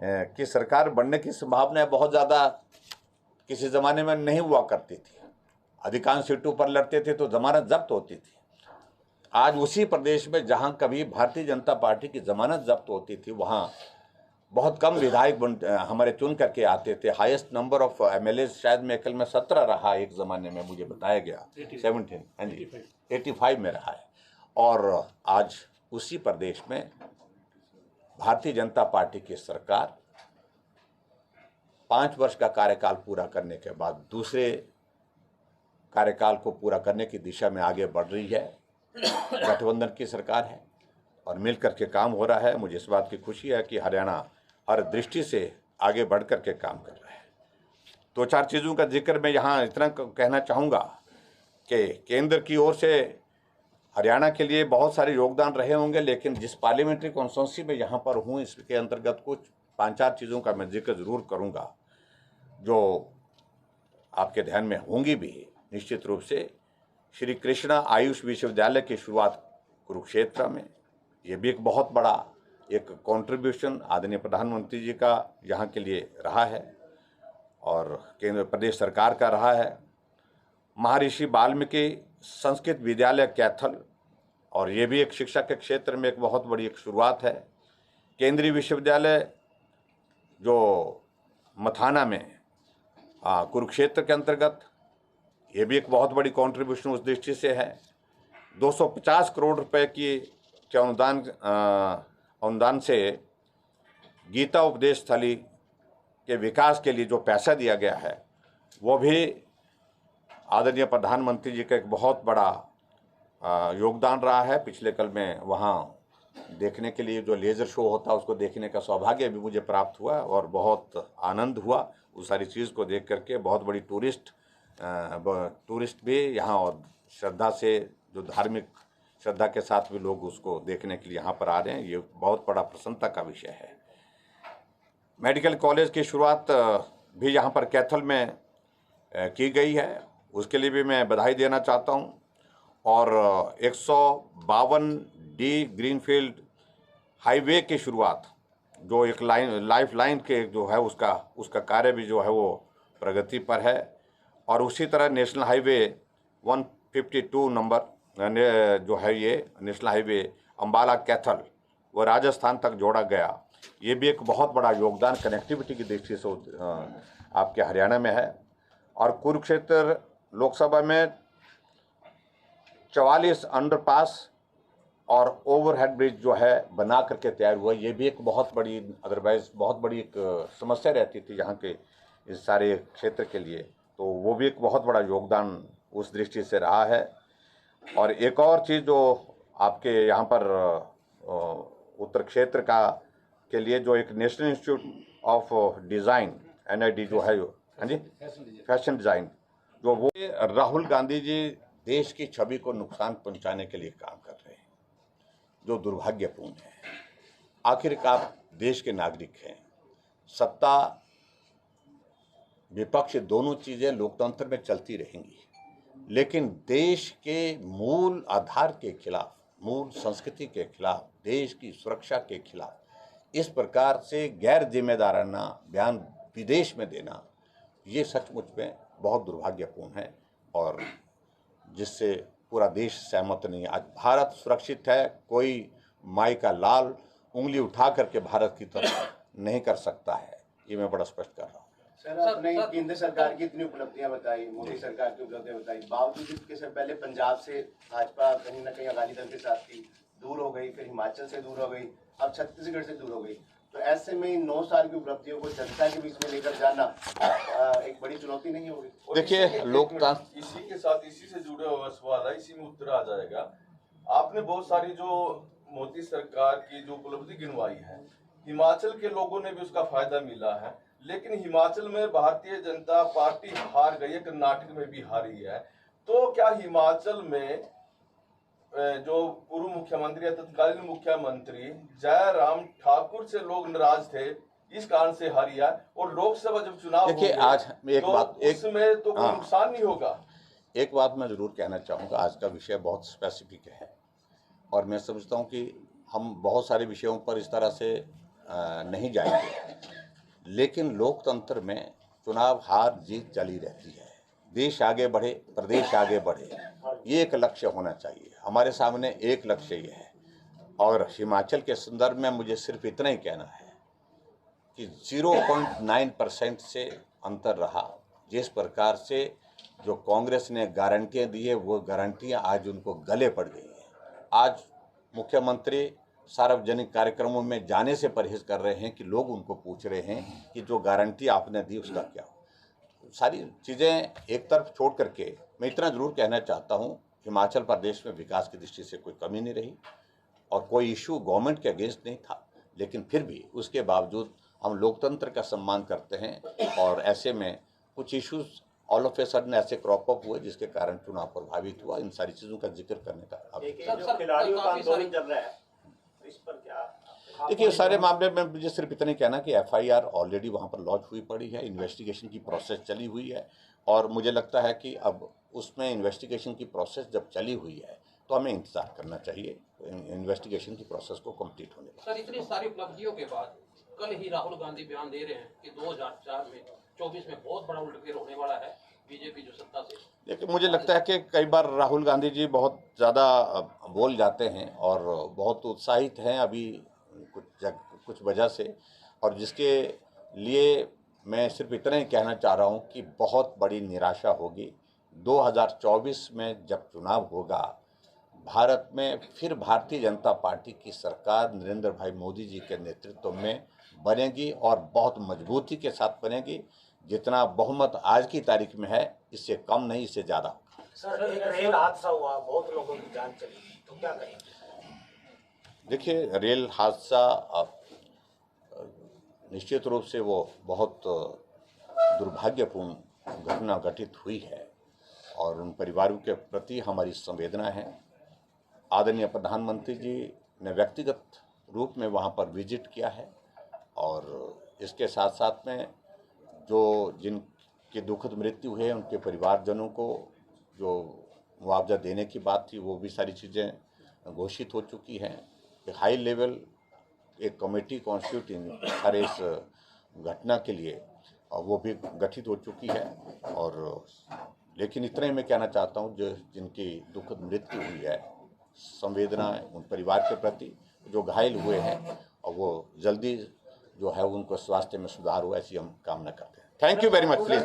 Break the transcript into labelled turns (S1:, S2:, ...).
S1: की सरकार बनने की संभावना बहुत ज़्यादा किसी ज़माने में नहीं हुआ करती थी। अधिकांश सीटों पर लड़ते थे तो जमानत जब्त होती थी। आज उसी प्रदेश में जहां कभी भारतीय जनता पार्टी की जमानत जब्त होती थी वहां बहुत कम विधायक हमारे चुन करके आते थे। हाईएस्ट नंबर ऑफ एमएलए शायद मेकल में 17 रहा एक ज़माने में, मुझे बताया गया 17, हाँ जी 85 में रहा है। और आज उसी प्रदेश में भारतीय जनता पार्टी की सरकार 5 वर्ष का कार्यकाल पूरा करने के बाद दूसरे कार्यकाल को पूरा करने की दिशा में आगे बढ़ रही है। गठबंधन की सरकार है और मिलकर के काम हो रहा है। मुझे इस बात की खुशी है कि हरियाणा हर दृष्टि से आगे बढ़ कर के काम कर रहा है। 2-4 चीज़ों का जिक्र मैं यहाँ इतना कहना चाहूँगा कि केंद्र की ओर से हरियाणा के लिए बहुत सारे योगदान रहे होंगे, लेकिन जिस पार्लियामेंट्री कॉन्स्टिट्यूंसी में यहाँ पर हूँ इसके अंतर्गत कुछ 5-4 चीज़ों का मैं जिक्र ज़रूर करूँगा जो आपके ध्यान में होंगी भी निश्चित रूप से। श्री कृष्णा आयुष विश्वविद्यालय की शुरुआत कुरुक्षेत्र में, ये भी एक बहुत बड़ा एक कंट्रीब्यूशन आदरणीय प्रधानमंत्री जी का यहाँ के लिए रहा है और केंद्र प्रदेश सरकार का रहा है। महर्षि वाल्मीकि संस्कृत विद्यालय कैथल, और ये भी एक शिक्षा के क्षेत्र में एक बहुत बड़ी एक शुरुआत है। केंद्रीय विश्वविद्यालय जो मथाना में कुरुक्षेत्र के अंतर्गत, ये भी एक बहुत बड़ी कंट्रीब्यूशन उस दृष्टि से है। 250 करोड़ रुपए के अनुदान से गीता उपदेश स्थली के विकास के लिए जो पैसा दिया गया है वो भी आदरणीय प्रधानमंत्री जी का एक बहुत बड़ा योगदान रहा है। पिछले कल में वहाँ देखने के लिए जो लेज़र शो होता है उसको देखने का सौभाग्य भी मुझे प्राप्त हुआ और बहुत आनंद हुआ उस सारी चीज़ को देख करके। बहुत बड़ी टूरिस्ट भी यहाँ और श्रद्धा से, जो धार्मिक श्रद्धा के साथ भी लोग उसको देखने के लिए यहाँ पर आ रहे हैं, ये बहुत बड़ा प्रसन्नता का विषय है। मेडिकल कॉलेज की शुरुआत भी यहाँ पर कैथल में की गई है, उसके लिए भी मैं बधाई देना चाहता हूँ। और 152D ग्रीनफील्ड हाईवे की शुरुआत जो एक लाइफ लाइन के जो है उसका कार्य भी जो है वो प्रगति पर है। और उसी तरह नेशनल हाईवे 152 नंबर जो है ये नेशनल हाईवे अम्बाला कैथल वो राजस्थान तक जोड़ा गया, ये भी एक बहुत बड़ा योगदान कनेक्टिविटी की दृष्टि से आपके हरियाणा में है। और कुरुक्षेत्र लोकसभा में 44 अंडरपास और ओवरहेड ब्रिज जो है बना करके तैयार हुआ, ये भी एक बहुत बड़ी, अदरवाइज बहुत बड़ी एक समस्या रहती थी यहाँ के इस सारे क्षेत्र के लिए, तो वो भी एक बहुत बड़ा योगदान उस दृष्टि से रहा है। और एक और चीज़ जो आपके यहाँ पर उत्तर क्षेत्र के लिए जो एक national institute of design NID जो है, हाँ जी फैशन डिज़ाइन, जो वो राहुल गांधी जी देश की छवि को नुकसान पहुंचाने के लिए काम कर रहे हैं, जो दुर्भाग्यपूर्ण है। आखिरकार देश के नागरिक हैं, सत्ता विपक्ष दोनों चीज़ें लोकतंत्र में चलती रहेंगी, लेकिन देश के मूल आधार के खिलाफ, मूल संस्कृति के खिलाफ, देश की सुरक्षा के खिलाफ इस प्रकार से गैर जिम्मेदाराना बयान विदेश में देना, ये सचमुच में बहुत दुर्भाग्यपूर्ण है और जिससे पूरा देश सहमत नहीं है। आज भारत सुरक्षित है, कोई माई का लाल उंगली उठा करके भारत की तरफ नहीं कर सकता है, ये मैं बड़ा स्पष्ट कर रहा हूँ।
S2: सर, आपने केंद्र सरकार की इतनी उपलब्धियां बताई, मोदी सरकार की उपलब्धियां बताई, बावजूद इसके सर पहले पंजाब से भाजपा कहीं ना कहीं अकाली दल के साथ थी, दूर हो गई, फिर हिमाचल से दूर हो गई, अब छत्तीसगढ़ से दूर हो गई, तो ऐसे में 9 साल की उपलब्धियों को जनता के बीच में लेकर जाना एक बड़ी चुनौती नहीं होगी?
S1: देखिए, लोकतंत्र
S3: इसी के साथ इसी से जुड़े हुआ सवाल है, इसी में उत्तर आ जाएगा। आपने बहुत सारी जो मोदी सरकार की जो उपलब्धि गिनवाई है, हिमाचल के लोगों ने भी उसका फायदा मिला है, लेकिन हिमाचल में भारतीय जनता पार्टी हार गई है, कर्नाटक में भी हारी है। तो क्या हिमाचल में जो पूर्व मुख्यमंत्री या तत्कालीन मुख्यमंत्री जयराम ठाकुर से लोग नाराज थे, इस कारण से हारी है? और लोकसभा जब चुनाव
S1: देखिए, आज एक
S3: तो
S1: बात
S3: उसमें तो कोई नुकसान नहीं होगा?
S1: एक बात मैं जरूर कहना चाहूँगा, आज का विषय बहुत स्पेसिफिक है और मैं समझता हूँ कि हम बहुत सारे विषयों पर इस तरह से नहीं जाएंगे। लेकिन लोकतंत्र में चुनाव हार जीत चली रहती है। देश आगे बढ़े, प्रदेश आगे बढ़े, ये एक लक्ष्य होना चाहिए। हमारे सामने एक लक्ष्य ये है। और हिमाचल के संदर्भ में मुझे सिर्फ इतना ही कहना है कि 0.9% से अंतर रहा। जिस प्रकार से जो कांग्रेस ने गारंटियां दी है, वो गारंटियां आज उनको गले पड़ गई हैं। आज मुख्यमंत्री सार्वजनिक कार्यक्रमों में जाने से परहेज कर रहे हैं कि लोग उनको पूछ रहे हैं कि जो गारंटी आपने दी उसका क्या हो। सारी चीज़ें एक तरफ छोड़ करके मैं इतना ज़रूर कहना चाहता हूँ, हिमाचल प्रदेश में विकास की दृष्टि से कोई कमी नहीं रही और कोई इशू गवर्नमेंट के अगेंस्ट नहीं था, लेकिन फिर भी उसके बावजूद हम लोकतंत्र का सम्मान करते हैं और ऐसे में कुछ issues all of a sudden ऐसे क्रॉप अप हुए जिसके कारण चुनाव प्रभावित हुआ। इन सारी चीज़ों का जिक्र करने का
S2: जो खिलाड़ियों का आंदोलन चल रहा है, इस पर क्या?
S1: देखिए, सारे मामले में मुझे सिर्फ इतना ही कहना कि FIR ऑलरेडी वहाँ पर लॉन्च हुई पड़ी है, इन्वेस्टिगेशन की प्रोसेस चली हुई है और मुझे लगता है कि अब उसमें इन्वेस्टिगेशन की प्रोसेस जब चली हुई है तो हमें इंतजार करना चाहिए इन्वेस्टिगेशन की प्रोसेस को कंप्लीट होने का।
S4: सर, इतनी सारी उपलब्धियों के बाद कल ही राहुल गांधी बयान दे रहे हैं कि 2024 में बहुत बड़ा उलटफेर होने वाला है बीजेपी जो सत्ता से।
S1: लेकिन मुझे लगता है कि कई बार राहुल गांधी जी बहुत ज़्यादा बोल जाते हैं और बहुत उत्साहित हैं अभी कुछ वजह से, और जिसके लिए मैं सिर्फ इतना ही कहना चाह रहा हूं कि बहुत बड़ी निराशा होगी। 2024 में जब चुनाव होगा, भारत में फिर भारतीय जनता पार्टी की सरकार नरेंद्र भाई मोदी जी के नेतृत्व में बनेगी और बहुत मजबूती के साथ बनेगी। जितना बहुमत आज की तारीख में है, इससे कम नहीं, इससे ज़्यादा।
S5: सर, एक रेल हादसा हुआ, बहुत लोगों की जान चली, तो क्या कहेंगे?
S1: देखिए, रेल हादसा निश्चित रूप से वो बहुत दुर्भाग्यपूर्ण घटना घटित हुई है और उन परिवारों के प्रति हमारी संवेदना है। आदरणीय प्रधानमंत्री जी ने व्यक्तिगत रूप में वहाँ पर विजिट किया है और इसके साथ साथ में जो जिनकी दुखद मृत्यु है उनके परिवारजनों को जो मुआवजा देने की बात थी, वो भी सारी चीज़ें घोषित हो चुकी हैं। एक हाई लेवल एक कमेटी कॉन्स्टिट्यूट हर इस घटना के लिए वो भी गठित हो चुकी है। और लेकिन इतना ही मैं कहना चाहता हूँ, जो जिनकी दुखद मृत्यु हुई है, संवेदना उन परिवार के प्रति, जो घायल हुए हैं और वो जल्दी जो है उनको स्वास्थ्य में सुधार हो, ऐसी हम कामना करते हैं। Thank you very much. Please.